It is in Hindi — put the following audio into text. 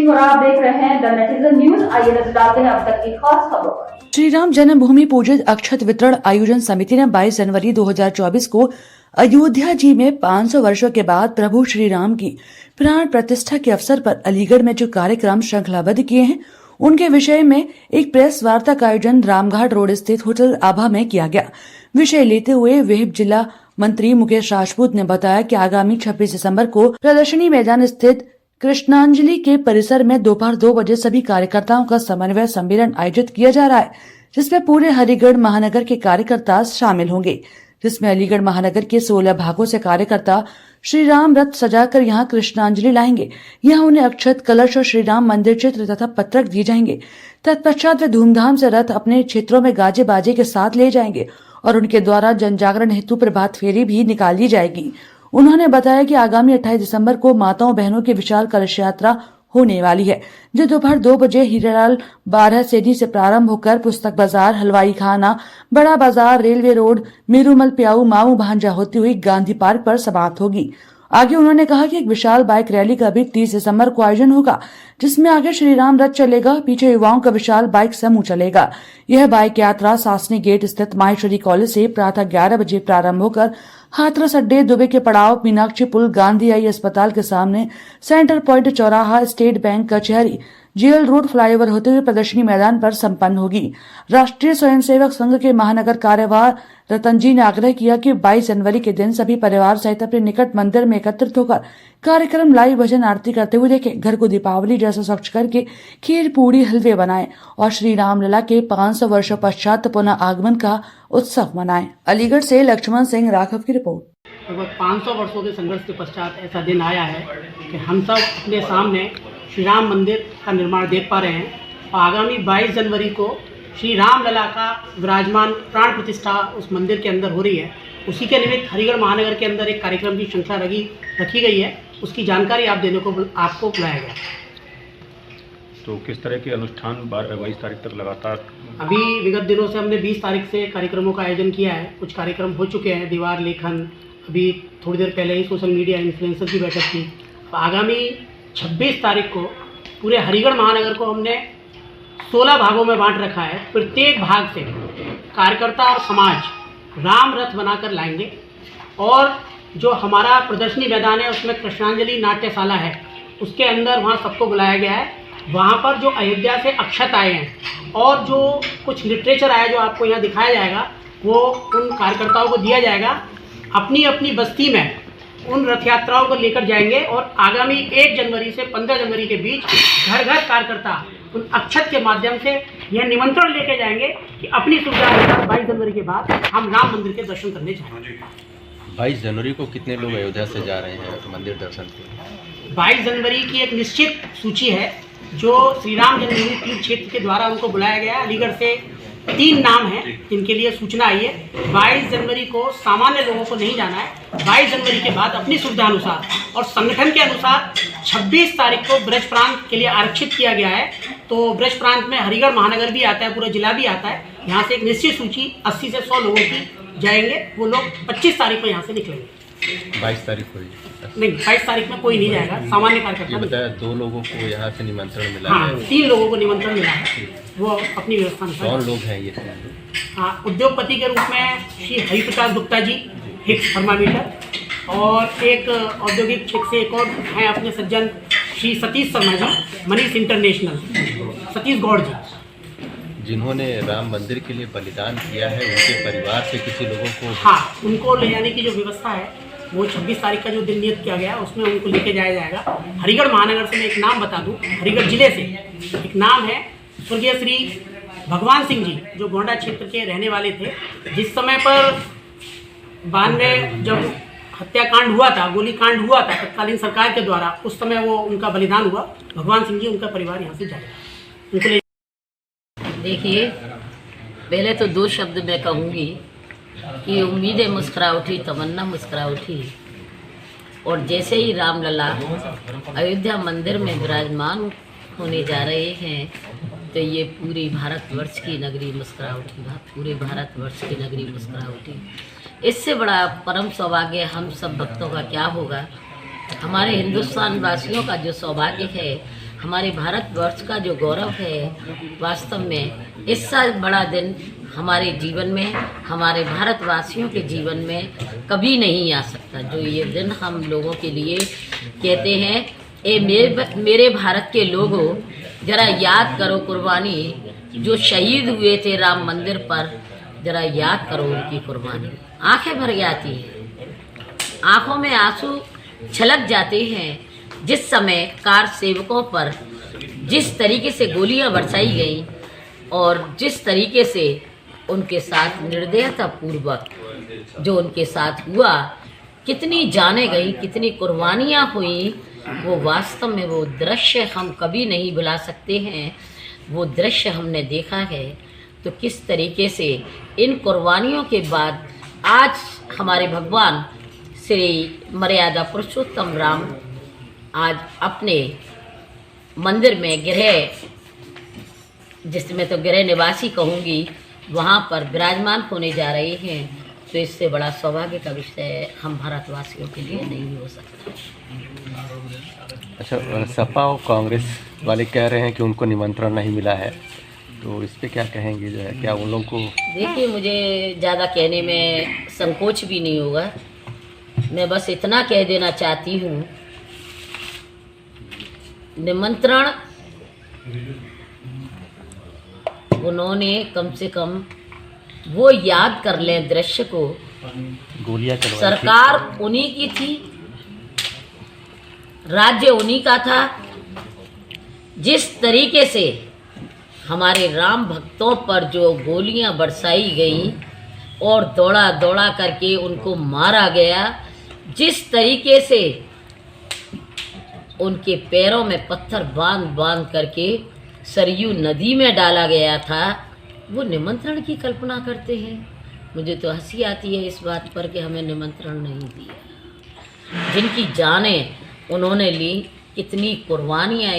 और आप देख रहे हैं द नेटिजन न्यूज। आइए नजर डालते हैं अब तक की खास खबरों पर। श्री राम जन्मभूमि पूजित अक्षत वितरण आयोजन समिति ने 22 जनवरी 2024 को अयोध्या जी में 500 वर्षों के बाद प्रभु श्री राम की प्राण प्रतिष्ठा के अवसर पर अलीगढ़ में जो कार्यक्रम श्रृंखलाबद्ध किए हैं उनके विषय में एक प्रेस वार्ता का आयोजन रामघाट रोड स्थित होटल आभा में किया गया। विषय लेते हुए विहिप जिला मंत्री मुकेश राजपूत ने बताया कि आगामी 26 दिसंबर को प्रदर्शनी मैदान स्थित कृष्णांजलि के परिसर में दोपहर 2 बजे सभी कार्यकर्ताओं का समन्वय सम्मेलन आयोजित किया जा रहा है, जिसमें पूरे हरिगढ़ महानगर के कार्यकर्ता शामिल होंगे, जिसमें अलीगढ़ महानगर के 16 भागों से कार्यकर्ता श्री राम रथ सजाकर यहां कृष्णांजलि लाएंगे। यहां उन्हें अक्षत कलश और श्री राम मंदिर चित्र तथा पत्रक दिए जाएंगे। तत्पश्चात वे धूमधाम से रथ अपने क्षेत्रों में गाजे बाजे के साथ ले जाएंगे और उनके द्वारा जन जागरण हेतु प्रभात फेरी भी निकाली जाएगी। उन्होंने बताया कि आगामी 28 दिसंबर को माताओं बहनों की विशाल कलश यात्रा होने वाली है, जो दोपहर 2 बजे हीरालाल 12 सेनी से प्रारंभ होकर पुस्तक बाजार, हलवाई खाना, बड़ा बाजार, रेलवे रोड, मीरूमल प्याऊ माऊ भांजा होती हुई गांधी पार्क पर समाप्त होगी। आगे उन्होंने कहा कि एक विशाल बाइक रैली का भी 30 दिसंबर को आयोजन होगा, जिसमें आगे श्री राम रथ चलेगा, पीछे युवाओं का विशाल बाइक समूह चलेगा। यह बाइक यात्रा सासनी गेट स्थित माहेश्वरी कॉलेज से प्रातः 11 बजे प्रारंभ होकर हाथरस अड्डे, दुबे के पड़ाव, मीनाक्षी पुल, गांधी आई अस्पताल के सामने, सेंटर पॉइंट चौराहा, स्टेट बैंक कचहरी, जेल रोड फ्लाईओवर होते हुए प्रदर्शनी मैदान पर संपन्न होगी। राष्ट्रीय स्वयंसेवक संघ के महानगर कार्यवाह रतन जी ने आग्रह किया कि 22 जनवरी के दिन सभी परिवार सहित अपने निकट मंदिर में एकत्रित होकर कार्यक्रम लाइव भजन आरती करते हुए देखें। घर को दीपावली जैसा स्वच्छ करके खीर पूरी हलवे बनाएं और श्री रामलला के 500 वर्षों पश्चात पुनः आगमन का उत्सव मनाएं। अलीगढ़ से लक्ष्मण सिंह राघव की रिपोर्ट। लगभग 500 वर्षों के संघर्ष के पश्चात ऐसा दिन आया है कि हम सब अपने सामने श्री राम मंदिर का निर्माण देख पा रहे हैं और आगामी 22 जनवरी को श्री राम लला का विराजमान प्राण प्रतिष्ठा उस मंदिर के अंदर हो रही है। उसी के निमित्त हरिगढ़ महानगर के अंदर एक कार्यक्रम की श्रृंखला रखी गई है, उसकी जानकारी आप देने को आपको बुलाया गया। तो किस तरह के अनुष्ठान 22 तारीख तक लगातार? अभी विगत दिनों से हमने 20 तारीख से कार्यक्रमों का आयोजन किया है। कुछ कार्यक्रम हो चुके हैं, दीवार लेखन, अभी थोड़ी देर पहले ही सोशल मीडिया इन्फ्लुएंसर की बैठक थी। आगामी 26 तारीख को पूरे हरिगढ़ महानगर को हमने 16 भागों में बांट रखा है। प्रत्येक भाग से कार्यकर्ता और समाज राम रथ बनाकर लाएंगे और जो हमारा प्रदर्शनी मैदान है उसमें कृष्णांजलि नाट्यशाला है, उसके अंदर वहाँ सबको बुलाया गया है। वहाँ पर जो अयोध्या से अक्षत आए हैं और जो कुछ लिटरेचर आया जो आपको यहाँ दिखाया जाएगा वो उन कार्यकर्ताओं को दिया जाएगा। अपनी अपनी बस्ती में उन रथ यात्राओं को लेकर जाएंगे और आगामी 1 जनवरी से 15 जनवरी के बीच घर घर कार्यकर्ता उन अक्षत के माध्यम से यह निमंत्रण लेके जाएंगे कि अपनी सुविधा अनुसार 22 जनवरी के बाद हम राम मंदिर के दर्शन करने जाएंगे। 22 जनवरी को कितने लोग अयोध्या से जा रहे हैं मंदिर दर्शन के लिए? 22 जनवरी की एक निश्चित सूची है जो श्री राम जन्मभूमि तीर्थ क्षेत्र के द्वारा उनको बुलाया गया है। अलीगढ़ से 3 नाम हैं जिनके लिए सूचना आई है। 22 जनवरी को सामान्य लोगों को नहीं जाना है। 22 जनवरी के बाद अपनी सुविधा अनुसार और संगठन के अनुसार 26 तारीख को ब्रज प्रांत के लिए आरक्षित किया गया है। तो ब्रज प्रांत में हरिगढ़ महानगर भी आता है, पूरा जिला भी आता है। यहाँ से एक निश्चित सूची 80 से 100 लोगों की जाएंगे। वो लोग 25 तारीख को यहाँ से निकलेंगे। 22 तारीख को नहीं, 22 तारीख में कोई नहीं जाएगा, सामान्य कार्यकर्ता। ये बताया 2 लोगों को यहाँ से निमंत्रण मिला हाँ, है। 3 लोगों को निमंत्रण मिला है, वो अपनी व्यवस्था में। कौन लोग हैं ये? हाँ, उद्योगपति के रूप में श्री हरिप्रकाश गुप्ता जी, हिक्स थर्मामीटर, और एक औद्योगिक क्षेत्र से एक और हैं अपने सज्जन श्री सतीश शर्मा जी, मनीष इंटरनेशनल, सतीश गौड़ जी, जिन्होंने राम मंदिर के लिए बलिदान किया है, उनके परिवार से किसी लोगों को? हाँ, उनको ले जाने की जो व्यवस्था है वो 26 तारीख का जो दिन नियत किया गया है उसमें उनको लेके जाया जाएगा। हरिगढ़ महानगर से मैं एक नाम बता दूं, हरिगढ़ जिले से एक नाम है स्वर्गीय श्री भगवान सिंह जी, जो गोंडा क्षेत्र के रहने वाले थे। जिस समय पर 92 जब हत्याकांड हुआ था, गोली कांड हुआ था तत्कालीन सरकार के द्वारा, उस समय वो उनका बलिदान हुआ। भगवान सिंह जी, उनका परिवार यहाँ से जाएगा। उनको ले देखिए, पहले तो 2 शब्द मैं कहूँगी कि उम्मीदें मुस्कुरा उठी, तमन्ना मुस्कुरा उठी। और जैसे ही रामलला अयोध्या मंदिर में विराजमान होने जा रहे हैं तो ये पूरी भारतवर्ष की नगरी मुस्कुरा उठी, पूरे भारतवर्ष की नगरी मुस्कुरा उठी। इससे बड़ा परम सौभाग्य हम सब भक्तों का क्या होगा। हमारे हिंदुस्तान वासियों का जो सौभाग्य है हमारे भारतवर्ष का जो गौरव है, वास्तव में इससे बड़ा दिन हमारे जीवन में, हमारे भारतवासियों के जीवन में कभी नहीं आ सकता। जो ये दिन हम लोगों के लिए कहते हैं, ए मेरे भारत के लोगों, जरा याद करो कुर्बानी जो शहीद हुए थे राम मंदिर पर, जरा याद करो उनकी कुर्बानी। आंखें भर जाती हैं, आंखों में आंसू छलक जाते हैं जिस समय कार सेवकों पर जिस तरीके से गोलियां बरसाई गईं और जिस तरीके से उनके साथ निर्दयता पूर्वक जो उनके साथ हुआ, कितनी जाने गई, कितनी कुर्बानियां हुई, वो वास्तव में वो दृश्य हम कभी नहीं भुला सकते हैं। वो दृश्य हमने देखा है। तो किस तरीके से इन कुर्बानियों के बाद आज हमारे भगवान श्री मर्यादा पुरुषोत्तम राम आज अपने मंदिर में गृह, जिसमें तो गृह निवासी कहूँगी, वहाँ पर विराजमान होने जा रहे हैं। तो इससे बड़ा सौभाग्य का विषय हम भारतवासियों के लिए नहीं हो सकता। अच्छा, सपा और कांग्रेस वाले कह रहे हैं कि उनको निमंत्रण नहीं मिला है, तो इस पे क्या कहेंगे? जो है क्या उन लोगों को? देखिए, मुझे ज़्यादा कहने में संकोच भी नहीं होगा। मैं बस इतना कह देना चाहती हूँ, निमंत्रण उन्होंने कम से कम वो याद कर लें दृश्य को। गोलियां चलवाई सरकार उन्हीं की थी, राज्य उन्हीं का था। जिस तरीके से हमारे राम भक्तों पर जो गोलियां बरसाई गईं और दौड़ा दौड़ा करके उनको मारा गया, जिस तरीके से उनके पैरों में पत्थर बांध बांध करके सरयू नदी में डाला गया था, वो निमंत्रण की कल्पना करते हैं। मुझे तो हंसी आती है इस बात पर कि हमें निमंत्रण नहीं दिया। जिनकी जानें उन्होंने ली, कितनी कुर्बानियाँ